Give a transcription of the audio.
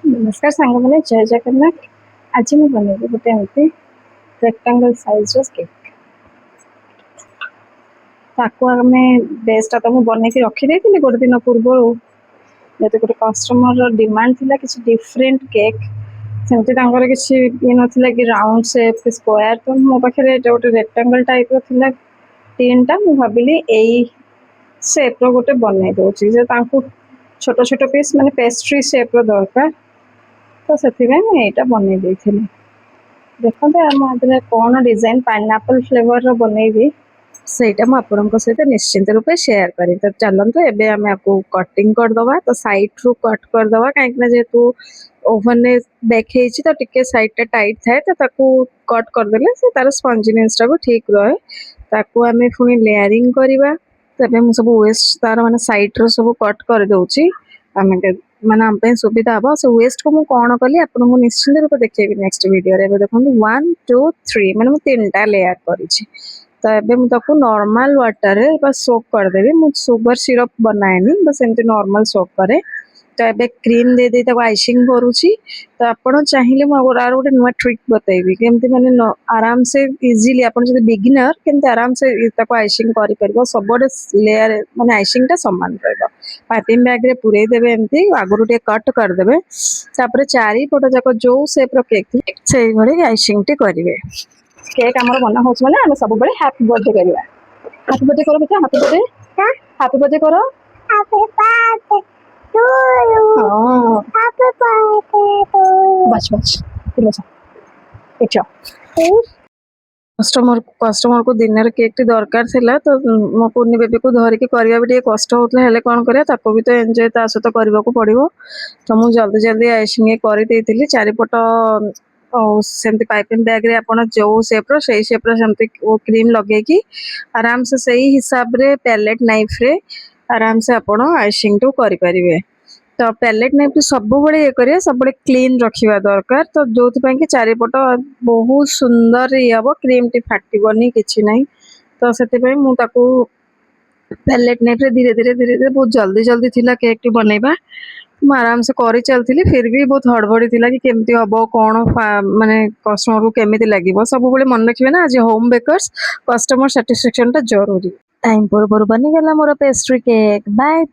नमस्कार सांग मैंने जय जगन्नाथ। आज मैं बनैबी गोटे एमती रेक्टांगल साइज केक। ताको आमे बेसटा तो मुझे बनई रखी गोटे दिन पूर्व जैसे गोटे कस्टमर डिमांड थिला किसी डिफरेंट केक सेमती किसी ये नाला कि राउंड शेप स्क्वायर तो मो पाखे गोटे रेक्टांगल टाइप रा टीन टा मु भाविली एई शेप रो गोटे बनई दउची जे तांको छोट छोट पीस माने पेस्ट्री शेप रो दरकार तो से यहाँ बनई देखते आम कौन डिजाइन पाइनएप्पल फ्लेवर रो बनईबी सेटा मुझे सहित निश्चिंत रूपे शेयर करी। तो चलते एबे आम आपको कटिंग करदे तो साइड रू कट करदे कहीं जेहेतु ओवन में बेक तो टिके साइड टा टाइट थाए तो ताकू कट करदे से तार स्पंजीनेस टा ठीक रहे ताकू आम पुणी लेयरिंग करवा। तो मुझे सब वेस्ट तार माने साइड रो सब कट कर दूची आम माने आम सुविधा हम से वेस्ट को मुझे कौन कली आपको निश्चिंत रूप देखिए नेक्स्ट वीडियो रे देखो 1 2 3 मैंने मुझे 3टा लेयर करी। तो ये मुझे नॉर्मल वाटर बस सोक करदेवी मुझे सुगर सिरप बनाएनी बस एमती नॉर्मल सोक करे। तो ये क्रीम दे दे आइसिंग करुँची। तो आप चाहिए मुझे गोटे नुआ ट्रिक बतेबी केमती माने आराम से इजिली आप बिगिनर केमती आराम से आइसिंग कर सब लेयर माने आइसिंग टा सामान रहा पाइपिंग बैग रे पूरे देवे एमती आगुरी टे कट करदे चारिपट जाक जो शेप रो केक से आइसिंग टी करेंगे। केक आमर बना हो माने आम सब बड़े हैप्पी बर्थडे करवा। हैप्पी बर्थडे करो बेटा हैप्पी बर्थडे हैप्पी बर्थडे करो हैप्पी बर्थडे टू यू हां हैप्पी बर्थडे टू बच बच बच अच्छा कस्टमर को दिन में केक टी दरकार थिला तो मो पुनी बेबी को धरिकी करवा भी कष्ट होता है कौन करा भी तो एंजॉय ता सहित करने को पड़ो। तो मुझे जल्दी जल्दी आइसिंग कर चारिपट सेमती पाइपिंग बैग रे आपण जो शेप रो सही शेप रो सेमती वो क्रीम लगे कि आराम से सही हिसाब रे पैलेट नाइफ रे आराम से आपण आइसिंग टू करि परिबे। तो पैलेट नाइफ सब बड़े ये करिए सब बड़े क्लीन रखा दरकार तो जो कि चारिपट बहुत सुंदर ये हम क्रीम टी फाटबनी कि ना। तो से पैलेट नाइफ रे धीरे धीरे धीरे धीरे बहुत जल्दी जल्दी थिला केक टी बनैबा मैं आराम से कर चलती फिर भी बहुत हड़बड़ी थी कि केमती हम कौन माने कस्टमर को केमी लगे सब मन रखिए ना आज होम बेकर्स कस्टमर साटिस्फैक्शन टा जरूरी। टाइम पर बनीगला मोर पेस्ट्री केक बाय।